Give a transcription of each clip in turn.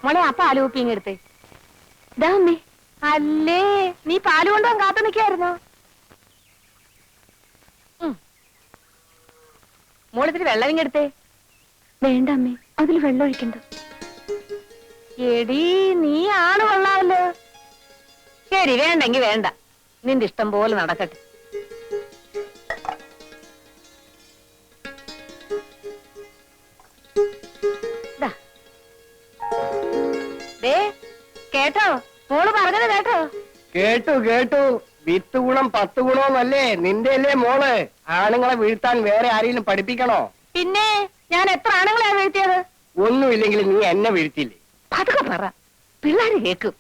മോളെ ആ പാല് കുപ്പി ഇങ്ങെടുത്തേ. ഇതാ അമ്മേ. അല്ലേ നീ പാല് കൊണ്ടുപോകാൻ കാത്തു നിൽക്കായിരുന്നോ? മോളിത്തിരി വെള്ളം ഇങ്ങെടുത്തേ. വേണ്ട അമ്മേ, അതിൽ വെള്ളം ഒഴിക്കണ്ട. എടീ നീ ആണ് കൊള്ളാമല്ലോ. ശരി, വേണ്ടെങ്കി വേണ്ട, നിന്റെ ഇഷ്ടം പോലെ നടക്കട്ടെ. കേട്ടോ, മോള് പറഞ്ഞത് കേട്ടോ? കേട്ടു കേട്ടു. 10 ഗുണം 10 ഗുണമെന്നല്ലേ നിന്റെ അല്ലേ മോള്? ആണുങ്ങളെ വീഴ്ത്താൻ വേറെ ആരെങ്കിലും പഠിപ്പിക്കണോ? പിന്നെ ഞാൻ എത്ര ആണുങ്ങളെയാണ് വീഴ്ത്തിയത്? ഒന്നുമില്ലെങ്കിൽ നീ എന്നെ വീഴ്ത്തിയില്ലേ? അതൊക്കെ പറ, പിള്ളേര് കേക്കും.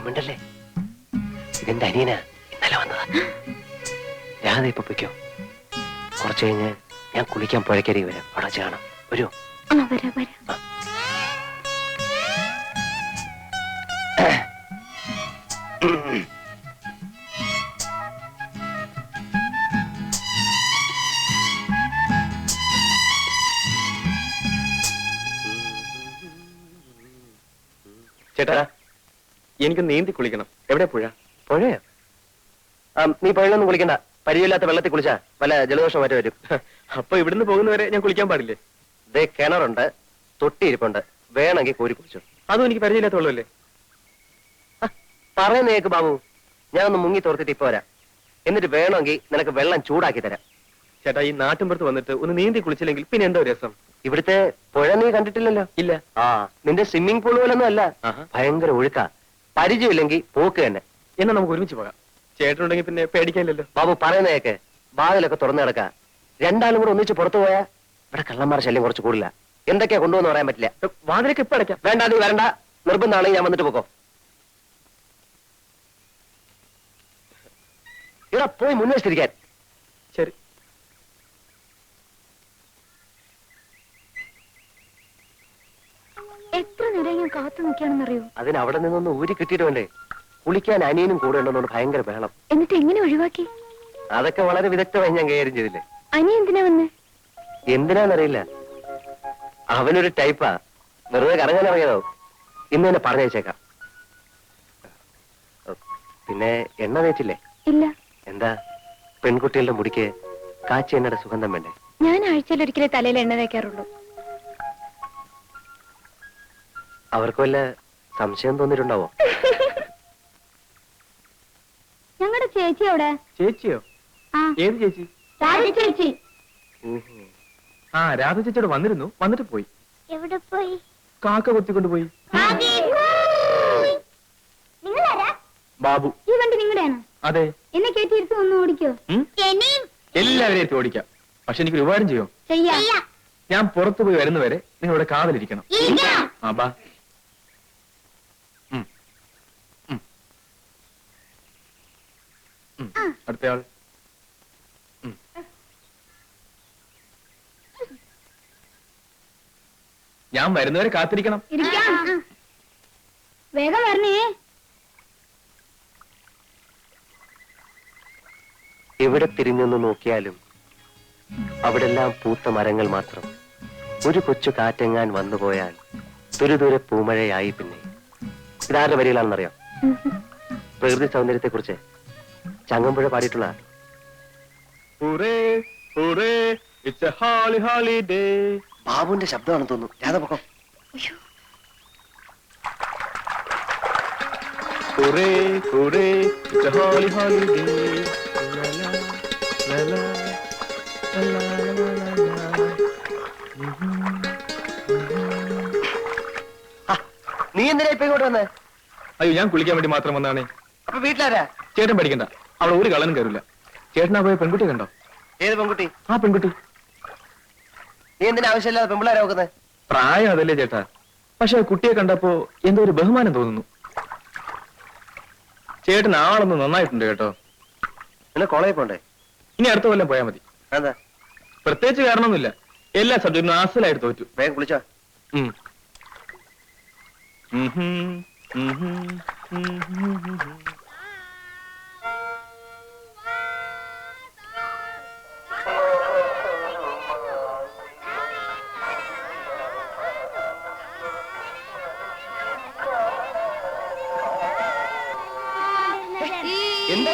മിണ്ടല്ലേ, ഇതെന്റെ അനിയനാ, ഇന്നലെ വന്നതാ. രാധ ഇപ്പൊ പൊയ്ക്കോ. കുറച്ചു കഴിഞ്ഞ് ഞാൻ കുളിക്കാൻ പുഴക്കരി വരാം, അവിടെ ചെയ്യണം. വരുമോ? ചേട്ടാ, എനിക്ക് നീന്തി കുളിക്കണം. എവിടെ പുഴ? പുഴയോ? നീ പുഴയിലൊന്നും കുളിക്കണ്ട. പരിചയമില്ലാത്ത വെള്ളത്തിൽ കുളിച്ചാ വല്ല ജലദോഷം മറ്റു വരും. അപ്പൊ ഇവിടുന്ന് പോകുന്നവരെ ഞാൻ കുളിക്കാൻ പാടില്ലേ? ദേ കിണറുണ്ട്, തൊട്ടിയിരിപ്പുണ്ട്, വേണമെങ്കിൽ കോരി കുളിച്ചു. അതും എനിക്ക് പരിചയമില്ലാത്ത വെള്ളമല്ലേ? പറയുന്ന കേക്ക് ബാബു, ഞാനൊന്ന് മുങ്ങി തോർത്തിട്ട് ഇപ്പൊ വരാം. എന്നിട്ട് വേണമെങ്കിൽ നിനക്ക് വെള്ളം ചൂടാക്കി തരാം. ചേട്ടാ, ഈ നാട്ടിൻപുറത്ത് വന്നിട്ട് ഒന്ന് നീന്തി കുളിച്ചില്ലെങ്കിൽ പിന്നെ എന്തോ രസം. ഇവിടുത്തെ പുഴ നീ കണ്ടിട്ടില്ലല്ലോ? ഇല്ല. നിന്റെ സ്വിമ്മിംഗ് പൂൾ പോലൊന്നും അല്ല, ഭയങ്കര ഒഴുക്കാ. പരിചയമില്ലെങ്കിൽ പോക്ക് തന്നെ. എന്നാ നമുക്ക് ഒരുമിച്ച് പോകാം. ചേട്ടനുണ്ടെങ്കിൽ പിന്നെ പേടിക്കാനില്ലല്ലോ. ബാബു പറയുന്ന കേക്ക്, വാതിലൊക്കെ തുറന്നു കിടക്ക. രണ്ടാളും കൂടെ ഒന്നിച്ച് പുറത്തു പോയാ ഇവിടെ കള്ളന്മാർ ശല്യം കുറച്ച് കൂടില്ല. എന്തൊക്കെയാ കൊണ്ടുവന്ന് പറയാൻ പറ്റില്ല. വാതിലൊക്കെ ഇപ്പൊ അടയ്ക്കാം. വേണ്ട, നീ വരണ്ട. നിർബന്ധമാണെങ്കിൽ ഞാൻ വന്നിട്ട് പോക്കോ. ഇവിടെ പോയി മുൻവശത്തിരിക്കാൻ. ശരി. എത്ര നേരം ഞാൻ കാത്തു നിൽക്കുകയാണെന്നറിയോ? അതിന് അവിടെ നിന്നൊന്ന് ഊരി കിട്ടിയിട്ട് വേണ്ടേ? കുളിക്കാൻ അനിയനും കൂടെ ഉണ്ടെന്നോണ്ട് ഭയങ്കര ബഹളം. എന്നിട്ട് എങ്ങനെ ഒഴിവാക്കി? അതൊക്കെ വളരെ വിദഗ്ധമായി ഞാൻ കൈകാര്യം ചെയ്തില്ലേ. അനി എന്തിനാ വന്നേ? എന്തിനാന്നറിയില്ല, അവനൊരു ടൈപ്പാ. വെറുതെ കറങ്ങാൻ ഇറങ്ങിയതോ. ഇന്ന് തന്നെ പറഞ്ഞയച്ചേക്കാം. പിന്നെ എണ്ണ തേച്ചില്ലേ? ഇല്ല. എന്താ, പെൺകുട്ടികളുടെ മുടിക്ക് കാച്ചി എണ്ണയുടെ സുഗന്ധം വേണ്ടേ? ഞാൻ ആഴ്ചയിൽ ഒരിക്കലേ തലയിൽ എണ്ണ തേക്കാറുള്ളൂ. അവർക്ക് വല്ല സംശയം തോന്നിയിട്ടുണ്ടാവോ? ഞങ്ങളുടെ ചേച്ചി എവിടെ? ചേച്ചിയോ? ഏത് ചേച്ചി? ചേച്ചി. രാധ ചേച്ചിയോട് വന്നിരുന്നു, വന്നിട്ട് പോയി. എവിടെ പോയി? കാക്ക കൊത്തിക്കൊണ്ട് പോയി. ബാബു. ഈ വണ്ടി നിങ്ങളുടെയാണ്? അതെ. എന്നെ കേട്ടിരുത്ത് ഒന്ന് ഓടിക്കോ. എല്ലാവരെയും എത്തി ഓടിക്കാം. പക്ഷെ എനിക്കൊരു ഉപകാരം ചെയ്യോ? ഞാൻ പുറത്തു പോയി വരുന്നവരെ നിങ്ങളുടെ കാവലിരിക്കണം. ബാ. അടുത്തയാൾ. ഞാൻ വരുന്നവരെ കാത്തിരിക്കണം. വേഗം വരണേ. എവിടെ തിരിഞ്ഞൊന്ന് നോക്കിയാലും അവിടെല്ലാം പൂത്ത മരങ്ങൾ മാത്രം. ഒരു കൊച്ചു കാറ്റെങ്ങാൻ വന്നുപോയാൽ ദൂരെ പൂമഴയായി. പിന്നെ ഇതാരുടെ വരികളാണെന്നറിയാം? പ്രകൃതി സൗന്ദര്യത്തെ കുറിച്ച് ചങ്ങമ്പുഴ പാടിയിട്ടുള്ള. ബാബുവിന്റെ ശബ്ദമാണെന്ന് തോന്നുന്നു. രാധപക്കം. നീ എന്തിനാ ഇപ്പൊ ഇങ്ങോട്ട് വന്നേ? അയ്യോ, ഞാൻ കുളിക്കാൻ വേണ്ടി മാത്രം വന്നാണേ. അപ്പൊ വീട്ടിലാരാ? ചേട്ടൻ പഠിക്കണ്ട, അവിടെ ഒരു കള്ളനും കയറില്ല. ചേട്ടനാ പോയ പെൺകുട്ടി കണ്ടോ? ഏത് പെൺകുട്ടി? ആ പെൺകുട്ടി. നീ എന്തിനാ ആവശ്യമില്ലാതെ പെൺപിള്ളേരെ നോക്കുന്നത്? പ്രായം അതല്ലേ ചേട്ടാ, പക്ഷെ കുട്ടിയെ കണ്ടപ്പോ എന്തോ ഒരു ബഹുമാനം തോന്നുന്നു. ചേട്ടൻ ആളൊന്ന് നന്നായിട്ടുണ്ട് കേട്ടോ. പിന്നെ കോളേജിൽ പോണ്ടേ? ഇനി അടുത്ത കൊല്ലം പോയാൽ മതി. എന്താ? പ്രത്യേകിച്ച് കാരണമൊന്നുമില്ല, എല്ലാ സബ്ജക്റ്റിനും ആസലായിട്ട് തോറ്റു. വേഗം കുളിച്ചോ. എന്താ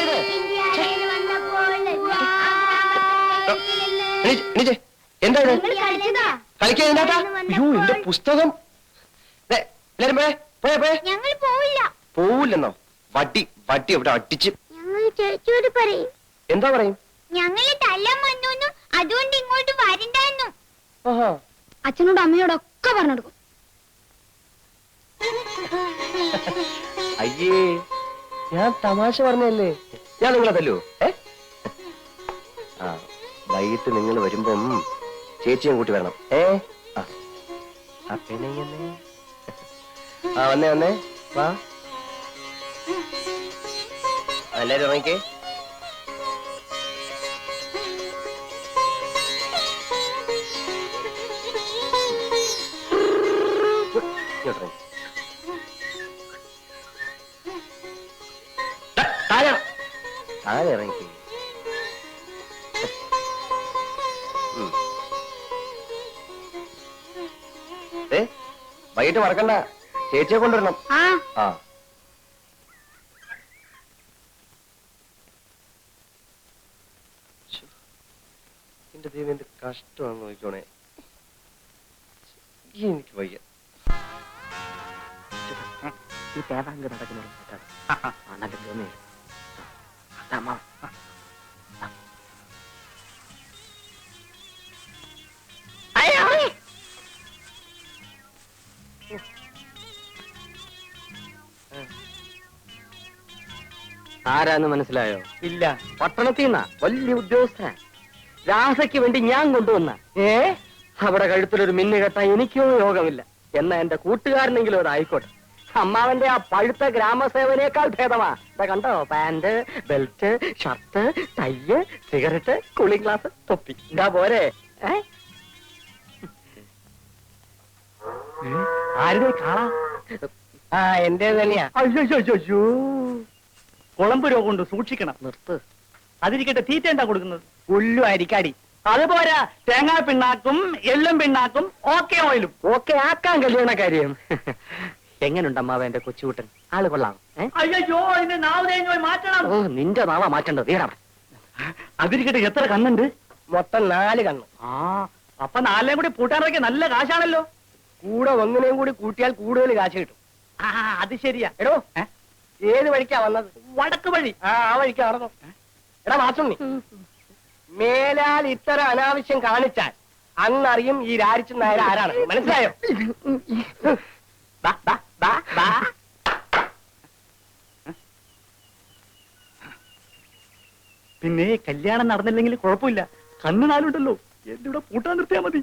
ഇത്? എന്താ ഇത്? കളിക്കാൻ എന്താ? അയ്യോ, എന്റെ പുസ്തകം. എല്ലാരും പോയേ പോയേ. ഞങ്ങൾ പോവില്ല. പോവില്ലെന്നോ? വട്ടി വട്ടി ഇവിടെ അടിച്ച്. ഞങ്ങൾ ചേച്ചിയോട് പറയും. എന്താ പറയും? ഞങ്ങൾ തല്ലാൻ വന്നു, അതുകൊണ്ട് ഇങ്ങോട്ട് വരണ്ടെന്നു. ആഹാ. അച്ഛനോട് അമ്മയോടൊക്കെ പറഞ്ഞെടുക്കും. അയ്യേ, ഞാൻ തമാശ പറഞ്ഞല്ലേ. ഞാൻ നിങ്ങളെ തല്ലൂ? ആ, വൈകിട്ട് നിങ്ങൾ വരുമ്പം ചേച്ചിയും കൂട്ടി വരണം. പെണയല്ലേ. ആ, വന്നേ വന്നേ വാ. എല്ലാരും ഇറങ്ങിക്കേ. താഴെ ഇറങ്ങിക്കേ. വൈകിട്ട് മറക്കണ്ട, ചേച്ചിയെ കൊണ്ടുവരണം. ആ, എന്റെ ദൈവം എന്ത് കഷ്ടമാണെന്ന് നോക്കിക്കോണേ. എനിക്ക് വയ്യ. ആരാന്ന് മനസ്സിലായോ? ഇല്ല. പട്ടണത്തിൽ നിന്നാ, വലിയ ഉദ്യോഗസ്ഥനാ. രാസയ്ക്ക് വേണ്ടി ഞാൻ കൊണ്ടുവന്ന. അവിടെ കഴുത്തിലൊരു മിന്നു കെട്ടാൻ എനിക്കോ യോഗമില്ല. എന്നാ എന്റെ കൂട്ടുകാരനെങ്കിലും അതായിക്കോട്ടെ. അമ്മാവന്റെ ആ പഴുത്ത ഗ്രാമസേവനേക്കാൾ ഭേദമാ. ഇതാ കണ്ടോ, pant, belt, shirt, tie, cigarette, cooling glass, തൊപ്പി. ഇതാ പോരെ. ആരുടെ കാണാ? ആ, എന്റെ തന്നെയാ. അയ്യോ, കുളമ്പ് രോഗം കൊണ്ട് സൂക്ഷിക്കണം. നിർത്ത്. അതിരിക്കട്ടെ, തീറ്റ എന്താ കൊടുക്കുന്നത്? പുല്ലു അരിക്കാടി. അതുപോരാ, തേങ്ങാ പിണ്ണാക്കും എള്ളും പിണ്ണാക്കും ഓക്കെ ഓയിലും. ഓക്കെ ആക്കാൻ കല്യാണ കാര്യം. എങ്ങനുണ്ട് അമ്മാവ എന്റെ കൊച്ചുകൂട്ടൻ? ആള് കൊള്ളാം. അയ്യോ, അതിന്റെ നാവ് മാറ്റണം. ഓ, നിന്റെ നാവാ മാറ്റേണ്ടത്. അതിരിക്കട്ടെ, എത്ര കണ്ണുണ്ട്? മൊത്തം 4 കണ്ണ്. ആ, അപ്പൊ 4 കൂടി പൂട്ടാനൊക്കെ നല്ല കാശാണല്ലോ. കൂടെ ഒന്നിനെയും കൂടി കൂട്ടിയാൽ കൂടുതൽ കാശ് കിട്ടും. ആ, അത് ശരിയാ. എടോ, ഏത് വഴിക്കാ വന്നത്? വടക്ക് വഴി. ആ വഴിക്ക് നടന്നു. എടാ മാസുണ്ണി, മേലാൽ ഇത്തരം അനാവശ്യം കാണിച്ചാൽ അന്നറിയും ഈ രാരിച്ചു നായർ ആരാണ്. മനസ്സിലായോ? പിന്നെ കല്യാണം നടന്നില്ലെങ്കിൽ കുഴപ്പമില്ല. കണ്ണ് 4 ഉണ്ടല്ലോ. എന്റെ കൂടെ പൂട്ടാൻ നിർത്തിയാ മതി.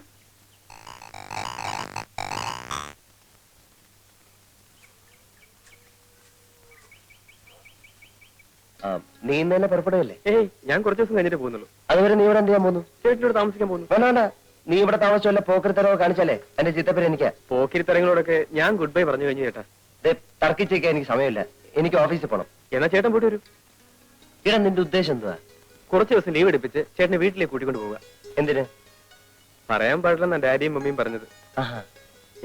നീ ഇന്ന് തന്നെ പുറപ്പെടുകയല്ലേ? ഞാൻ കുറച്ച് ദിവസം കഴിഞ്ഞിട്ട് പോകുന്നുള്ളൂ. അതുവരെ നീ ഇവിടെ എന്ത് ചെയ്യാൻ പോകുന്നു? ചേട്ടനോട് താമസിക്കാൻ പോകുന്നു. വേണ്ട, നീ ഇവിടെ താമസിച്ചല്ല പോക്കരിത്തരവോ കാണിച്ചാലേ എന്റെ ചിത്തപ്പേര് എനിക്കാ. പോക്കിരിത്തരങ്ങളോടൊക്കെ ഞാൻ ഗുഡ് ബൈ പറഞ്ഞു കഴിഞ്ഞു ചേട്ടാ. തർക്കിച്ചേക്കാൻ എനിക്ക് സമയമില്ല. എനിക്ക് ഓഫീസിൽ പോണം. എന്നാ ചേട്ടൻ പോയിട്ട് വരൂ. ഇടാ, നിന്റെ ഉദ്ദേശം എന്തുവാ? കുറച്ച് ദിവസം ലീവ് എടുപ്പിച്ച് ചേട്ടനെ വീട്ടിലേക്ക് കൂട്ടിക്കൊണ്ട് പോവുക. എന്തിന്? പറയാൻ പാടില്ലെന്നാ ഡാഡിയും മമ്മിയും പറഞ്ഞത്.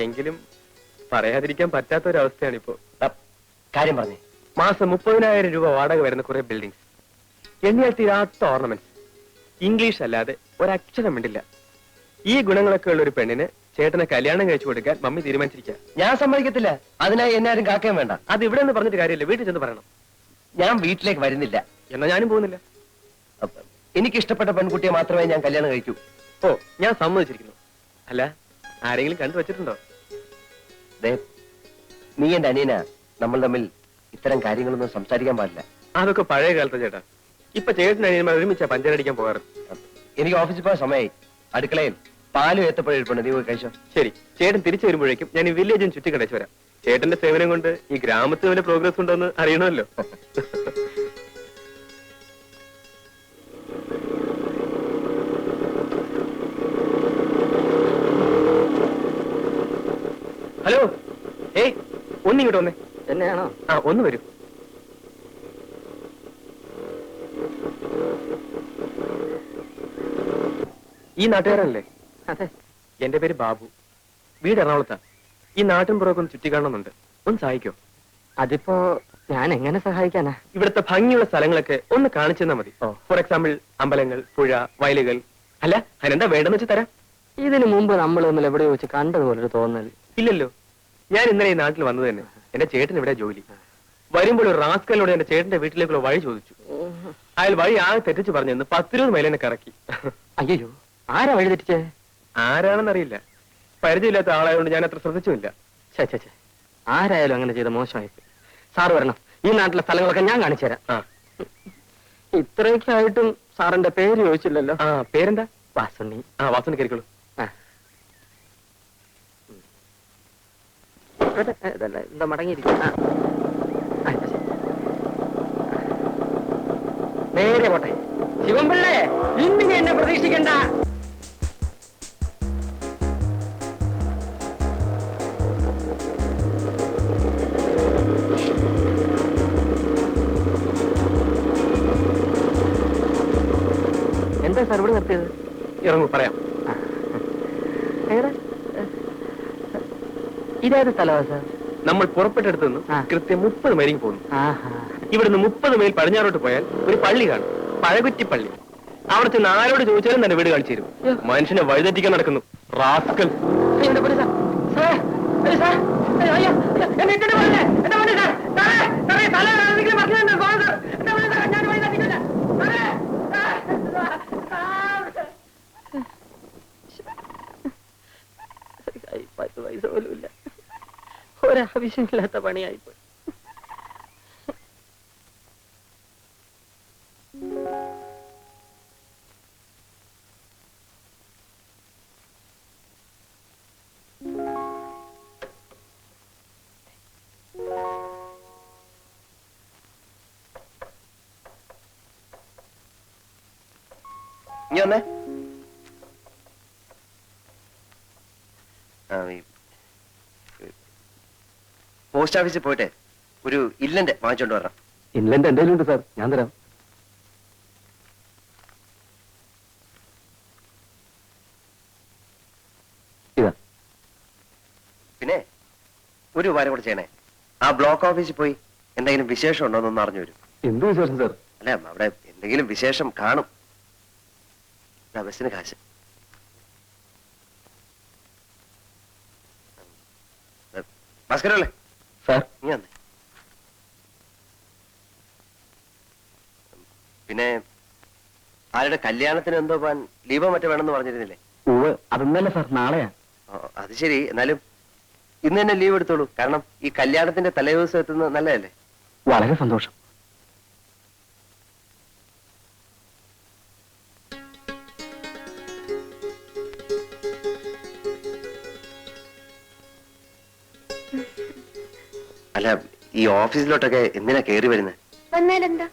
എങ്കിലും പറയാതിരിക്കാൻ പറ്റാത്ത ഒരവസ്ഥയാണിപ്പോ. കാര്യം പറഞ്ഞേ. മാസം 30,000 രൂപ വാടക വരുന്ന കുറെ ബിൽഡിങ്സ്, എണ്ണിയാൽ തീരാത്ത ഓർണമെന്റ്സ്, ഇംഗ്ലീഷ് അല്ലാതെ ഒരക്ഷരം മിണ്ടില്ല. ഈ ഗുണങ്ങളൊക്കെ ഉള്ള ഒരു പെണ്ണിന് ചേട്ടനെ കല്യാണം കഴിച്ചു കൊടുക്കാൻ മമ്മി തീരുമാനിച്ചിരിക്കുക. ഞാൻ സമ്മതിക്കത്തില്ല. അതിനായി എന്നെ ആരും കാക്കുകയും വേണ്ട. അത് ഇവിടെ നിന്ന് പറഞ്ഞിട്ട് കാര്യമില്ല, വീട്ടിൽ ചെന്ന് പറയണം. ഞാൻ വീട്ടിലേക്ക് വരുന്നില്ല. എന്നാ ഞാനും പോകുന്നില്ല. എനിക്ക് ഇഷ്ടപ്പെട്ട പെൺകുട്ടിയെ മാത്രമേ ഞാൻ കല്യാണം കഴിക്കൂ. ഓ, ഞാൻ സമ്മതിച്ചിരിക്കുന്നു. അല്ല, ആരെങ്കിലും കണ്ടു വെച്ചിട്ടുണ്ടോ? നീ എന്റെ അനിയനാ. നമ്മൾ തമ്മിൽ ഇത്തരം കാര്യങ്ങളൊന്നും സംസാരിക്കാൻ പാടില്ല. അതൊക്കെ പഴയ കാലത്ത് ചേട്ടാ. ഇപ്പൊ ചേട്ടൻ അനിയന്മാർ ഒരുമിച്ചാ പഞ്ചരടിക്കാൻ പോകാറ്. എനിക്ക് ഓഫീസിൽ പോയ സമയമായി. അടുക്കളയിൽ പാലും ഏത്തപ്പഴം നീ പോയി കഴിച്ചോ. ശരി, ചേട്ടൻ തിരിച്ചു വരുമ്പോഴേക്കും ഞാൻ ഈ വില്ലേജും ചുറ്റി കടച്ചു വരാം. ചേട്ടന്റെ സേവനം കൊണ്ട് ഈ ഗ്രാമത്തിൽ വല്ല പ്രോഗ്രസ് ഉണ്ടോ എന്ന് അറിയണമല്ലോ. ഹലോ ഏയ് ഒന്നിങ്ങോട്ട് വന്നേ. എന്നെയാണോ? ആ ഒന്ന് വരൂ. ഈ നാട്ടുകാരനല്ലേ? അതെ. എന്റെ പേര് ബാബു. വീട് എറണാകുളത്താ. ഈ നാട്ടിൻ പുറമൊക്കെ ഒന്ന് ചുറ്റിക്കാണുന്നുണ്ട്. ഒന്ന് സഹായിക്കോ? അതിപ്പോ ഞാൻ എങ്ങനെ സഹായിക്കാനാ? ഇവിടുത്തെ ഭംഗിയുള്ള സ്ഥലങ്ങളൊക്കെ ഒന്ന് കാണിച്ചു തന്നാ മതി. ഓ. ഫോർ എക്സാമ്പിൾ അമ്പലങ്ങൾ, പുഴ, വയലുകൾ. അല്ല അതിനെന്താ വേണ്ടെന്ന് വെച്ച് തരാം. ഇതിനു മുമ്പ് നമ്മൾ തമ്മിൽ എവിടെയോ വെച്ച് കണ്ടതുപോലൊരു തോന്നൽ. ഇല്ലല്ലോ, ഞാൻ ഇന്നലെ ഈ നാട്ടിൽ വന്നത് തന്നെ. എന്റെ ചേട്ടൻ ഇവിടെ ജോലി. വരുമ്പോൾ ഒരു റാസ്കലിനോട് എന്റെ ചേട്ടന്റെ വീട്ടിലേക്കുള്ള വഴി ചോദിച്ചു. അയാൾ വഴി ആകെ തെറ്റിച്ച് പറഞ്ഞെന്ന് 10-20 മൈൽ എന്നെ കറക്കി. അയ്യോ, ആരാ വഴി തെറ്റിച്ചേ? ആരാണെന്നറിയില്ല. പരിചയമില്ലാത്ത ആളായതുകൊണ്ട് ഞാൻ അത്ര ശ്രദ്ധിച്ചുമില്ല. ചേ, ആരായാലും അങ്ങനെ ചെയ്ത മോശമായി. സാറ് വരണം, ഈ നാട്ടിലെ സ്ഥലങ്ങളൊക്കെ ഞാൻ കാണിച്ചു തരാം. ആ ഇത്രയൊക്കെ ആയിട്ടും സാറിന്റെ പേര് ചോദിച്ചില്ലല്ലോ. ആ പേരെന്താ? വാസുണ്ണി. ആ വാസുണ്ണി കയറിക്കോളൂ. എന്താ മടങ്ങിയിരിക്കും. നേരെ പോട്ടെ. ശിവൻപിള്ളേ, ഇന്ന് എന്നെ പ്രതീക്ഷിക്കണ്ട. എന്താ സാർ ഇവിടെ നിർത്തിയത്? ഇറങ്ങൂ, പറയാം. ഇതേത് സ്ഥലമാ സാർ? നമ്മൾ പുറപ്പെട്ടെടുത്ത് നിന്ന് ആ. കൃത്യം 30 മൈലിൽ പോകുന്നു. ആഹാ. ഇവിടുന്ന് 30 മൈൽ പടിഞ്ഞാറോട്ട് പോയാൽ ഒരു പള്ളി കാണും, പഴകുറ്റിപ്പള്ളി. അവിടെ ചെന്ന് ആരോട് ചോദിച്ചാലും തന്നെ വീട് കാണിച്ചു തരും. മനുഷ്യനെ വഴിതെറ്റിക്കാൻ നടക്കുന്നു റാസ്കൽ. എന്റെ പൊന്നു സാർ, സാർ, അയ്യോ സാർ, അയ്യോ, അയ്യോ, എന്നെ ഇട്ടിട്ട് പോകല്ലേ, എന്റെ പൊന്നു സാർ, സാറേ, സാറേ, തല ആരെങ്കിലും മറക്കുന്നുണ്ടോ? പോകാം സാർ, എന്റെ പൊന്നു സാർ, ഞാൻ വഴി തെറ്റിക്കില്ല. സാറേ, സാർ, 10 പൈസ പോലും ഇല്ല. ഒരാവശ്യമില്ലാത്ത പണിയായിപ്പോയി. ഇനി വന്നേ. പോസ്റ്റ് ഓഫീസിൽ പോയിട്ട് ഒരു ഇല്ലന്റെ വാങ്ങിച്ചോണ്ട് വരണം. ഇൻലൻഡ് എന്തെങ്കിലും ഉണ്ട് സാർ, ഞാൻ തരാം. ഇതാ. പിന്നെ ഒരു ഉപകാരം കൂടെ ചെയ്യണേ. ആ ബ്ലോക്ക് ഓഫീസിൽ പോയി എന്തെങ്കിലും വിശേഷം ഉണ്ടോ എന്നൊന്ന് അറിഞ്ഞു വരും. എന്ത് വിശേഷം സാർ? അല്ല, അവിടെ എന്തെങ്കിലും വിശേഷം കാണും. ബസ്സിന് കാശ്. ഭാസ്കരല്ലേ സാർ, നീ വന്നേ. പിന്നെ ആരുടെ കല്യാണത്തിന് എന്തോ പോവാൻ ലീവോ മറ്റോ വേണമെന്ന് പറഞ്ഞിരുന്നില്ലേ? അതൊന്നല്ല സാർ, നാളെയാ. അത് ശരി, എന്നാലും ഇന്ന് തന്നെ ലീവ് എടുത്തോളൂ. കാരണം ഈ കല്യാണത്തിന്റെ തലേദിവസം എത്തുന്നത് നല്ലതല്ലേ? വളരെ സന്തോഷം. അല്ല, ഈ ഓഫീസിലോട്ടൊക്കെ എന്തിനാ കയറി വരുന്നത്? വന്നാലെന്താ?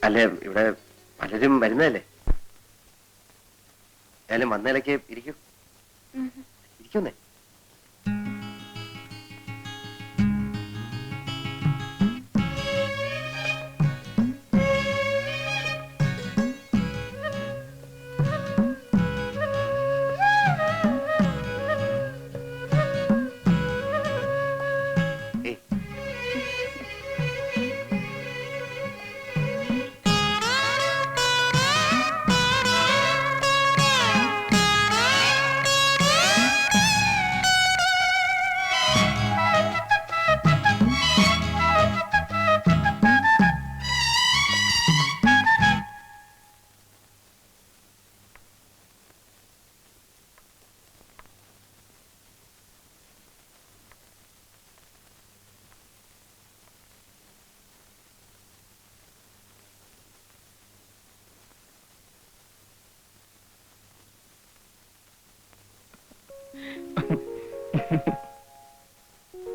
അല്ല, ഇവിടെ പലരും വരുന്നതല്ലേ. ഏതായാലും വന്നതിലേക്ക് ഇരിക്കൂ. ഇരിക്കുന്നേ.